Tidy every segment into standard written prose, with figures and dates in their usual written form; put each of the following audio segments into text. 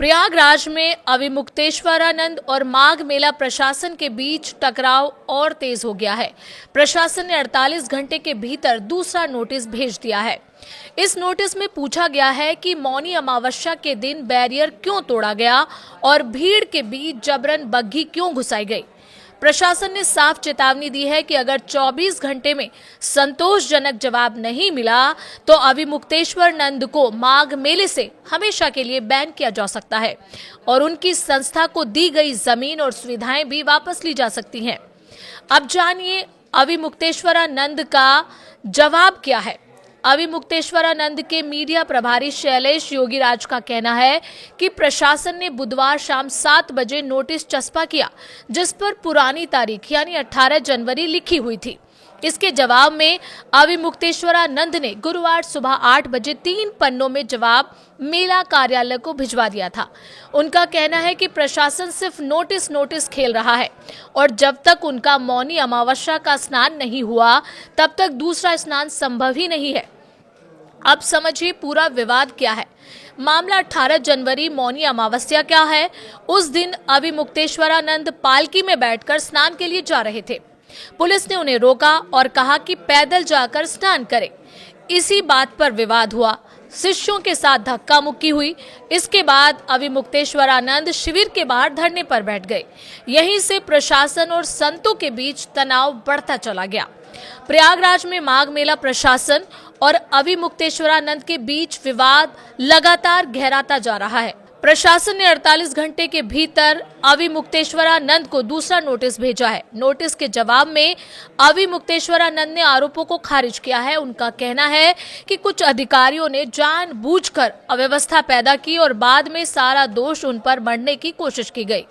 प्रयागराज में अविमुक्तेश्वरानंद और माघ मेला प्रशासन के बीच टकराव और तेज हो गया है। प्रशासन ने 48 घंटे के भीतर दूसरा नोटिस भेज दिया है। इस नोटिस में पूछा गया है कि मौनी अमावस्या के दिन बैरियर क्यों तोड़ा गया और भीड़ के बीच जबरन बग्घी क्यों घुसाई गई। प्रशासन ने साफ चेतावनी दी है कि अगर 24 घंटे में संतोषजनक जवाब नहीं मिला तो अविमुक्तेश्वरानंद को माघ मेले से हमेशा के लिए बैन किया जा सकता है और उनकी संस्था को दी गई जमीन और सुविधाएं भी वापस ली जा सकती हैं। अब जानिए अविमुक्तेश्वरानंद का जवाब क्या है। अविमुक्तेश्वरानंद के मीडिया प्रभारी शैलेश योगीराज का कहना है कि प्रशासन ने बुधवार शाम 7 बजे नोटिस चस्पा किया, जिस पर पुरानी तारीख यानी 18 जनवरी लिखी हुई थी। इसके जवाब में अविमुक्तेश्वरानंद ने गुरुवार सुबह 8 बजे 3 पन्नों में जवाब मेला कार्यालय को भिजवा दिया था। उनका कहना है कि प्रशासन सिर्फ नोटिस खेल रहा है और जब तक उनका मौनी अमावस्या का स्नान नहीं हुआ तब तक दूसरा स्नान संभव ही नहीं है। अब समझिए पूरा विवाद क्या है। मामला 18 जनवरी मौनी अमावस्या क्या है। उस दिन अविमुक्तेश्वरानंद पालकी में बैठकर स्नान के लिए जा रहे थे। पुलिस ने उन्हें रोका और कहा कि पैदल जाकर स्नान करें। इसी बात पर विवाद हुआ। शिष्यों के साथ धक्का मुक्की हुई। इसके बाद अविमुक्तेश्वरानंद शिविर के बाहर धरने पर बैठ गए। यहीं से प्रशासन और संतों के बीच तनाव बढ़ता चला गया। प्रयागराज में माघ मेला प्रशासन और अविमुक्तेश्वरानंद के बीच विवाद लगातार गहराता जा रहा है। प्रशासन ने 48 घंटे के भीतर अविमुक्तेश्वरानंद को दूसरा नोटिस भेजा है। नोटिस के जवाब में अविमुक्तेश्वरानंद ने आरोपों को खारिज किया है। उनका कहना है कि कुछ अधिकारियों ने जानबूझकर अव्यवस्था पैदा की और बाद में सारा दोष उन पर मढ़ने की कोशिश की गई।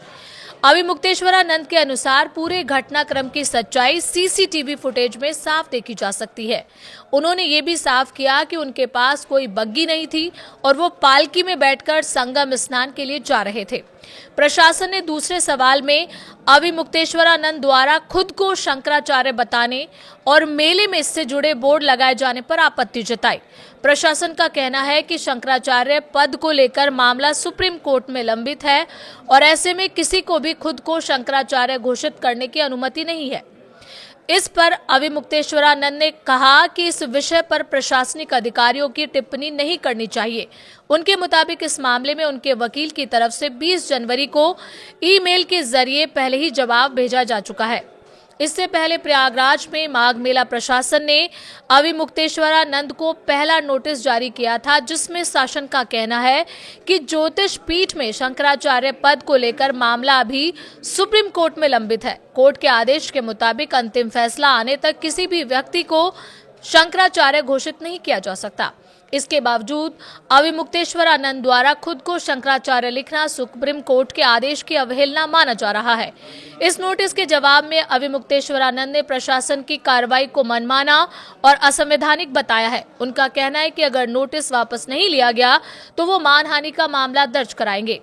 अविमुक्तेश्वरानंद के अनुसार पूरे घटनाक्रम की सच्चाई सीसीटीवी फुटेज में साफ देखी जा सकती है। उन्होंने ये भी साफ किया कि उनके पास कोई बग्गी नहीं थी और वो पालकी में बैठकर संगम स्नान के लिए जा रहे थे। प्रशासन ने दूसरे सवाल में अविमुक्तेश्वरानंद द्वारा खुद को शंकराचार्य बताने और मेले में इससे जुड़े बोर्ड लगाए जाने पर आपत्ति जताई। प्रशासन का कहना है कि शंकराचार्य पद को लेकर मामला सुप्रीम कोर्ट में लंबित है और ऐसे में किसी को भी खुद को शंकराचार्य घोषित करने की अनुमति नहीं है। इस पर अविमुक्तेश्वरानंद ने कहा कि इस विषय पर प्रशासनिक अधिकारियों की टिप्पणी नहीं करनी चाहिए। उनके मुताबिक इस मामले में उनके वकील की तरफ से 20 जनवरी को ईमेल के जरिए पहले ही जवाब भेजा जा चुका है। इससे पहले प्रयागराज में माघ मेला प्रशासन ने अविमुक्तेश्वरानंद को पहला नोटिस जारी किया था, जिसमें शासन का कहना है कि ज्योतिष पीठ में शंकराचार्य पद को लेकर मामला अभी सुप्रीम कोर्ट में लंबित है। कोर्ट के आदेश के मुताबिक अंतिम फैसला आने तक किसी भी व्यक्ति को शंकराचार्य घोषित नहीं किया जा सकता। इसके बावजूद अविमुक्तेश्वरानंद द्वारा खुद को शंकराचार्य लिखना सुप्रीम कोर्ट के आदेश की अवहेलना माना जा रहा है। इस नोटिस के जवाब में अविमुक्तेश्वरानंद ने प्रशासन की कार्रवाई को मनमाना और असंवैधानिक बताया है। उनका कहना है कि अगर नोटिस वापस नहीं लिया गया तो वो मानहानि का मामला दर्ज कराएंगे।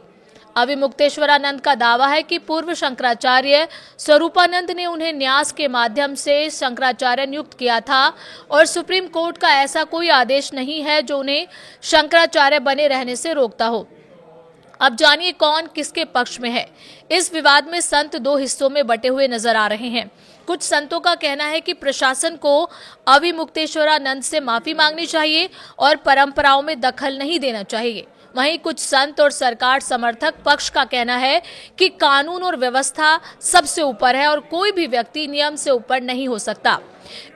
अविमुक्तेश्वरानंद का दावा है कि पूर्व शंकराचार्य स्वरूपानंद ने उन्हें न्यास के माध्यम से शंकराचार्य नियुक्त किया था और सुप्रीम कोर्ट का ऐसा कोई आदेश नहीं है जो उन्हें शंकराचार्य बने रहने से रोकता हो। अब जानिए कौन किसके पक्ष में है। इस विवाद में संत दो हिस्सों में बटे हुए नजर आ रहे हैं। कुछ संतों का कहना है कि प्रशासन को अविमुक्तेश्वरानंद से माफी मांगनी चाहिए और परंपराओं में दखल नहीं देना चाहिए। वहीं कुछ संत और सरकार समर्थक पक्ष का कहना है कि कानून और व्यवस्था सबसे ऊपर है और कोई भी व्यक्ति नियम से ऊपर नहीं हो सकता।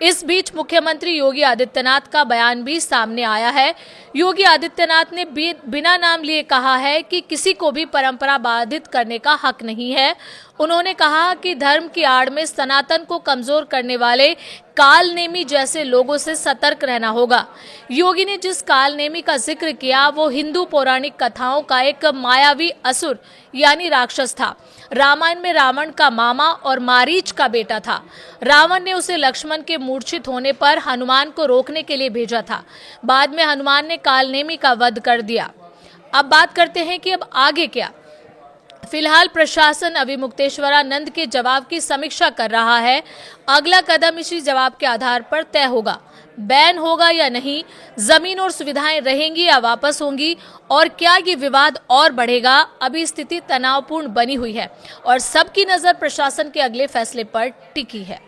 इस बीच मुख्यमंत्री योगी आदित्यनाथ का बयान भी सामने आया है। योगी आदित्यनाथ ने बिना नाम लिए कहा है कि किसी को भी परंपरा बाधित करने का हक नहीं है। उन्होंने कहा कि धर्म की आड़ में सनातन को कमजोर करने वाले कालनेमी जैसे लोगों से सतर्क रहना होगा। योगी ने जिस कालनेमी का जिक्र किया वो हिंदू पौराणिक कथाओं का एक मायावी असुर यानी राक्षस था। रामायण में रावण का मामा और मारीच का बेटा था। रावण ने उसे लक्ष्मण के मूर्छित होने पर हनुमान को रोकने के लिए भेजा था। बाद में हनुमान ने कालनेमी का वध कर दिया। अब बात करते हैं कि अब आगे क्या। फिलहाल प्रशासन अविमुक्तेश्वरानंद के जवाब की समीक्षा कर रहा है। अगला कदम इसी जवाब के आधार पर तय होगा। बैन होगा या नहीं, जमीन और सुविधाएं रहेंगी या वापस होंगी, और क्या ये विवाद और बढ़ेगा, अभी स्थिति तनावपूर्ण बनी हुई है और सबकी नजर प्रशासन के अगले फैसले पर टिकी है।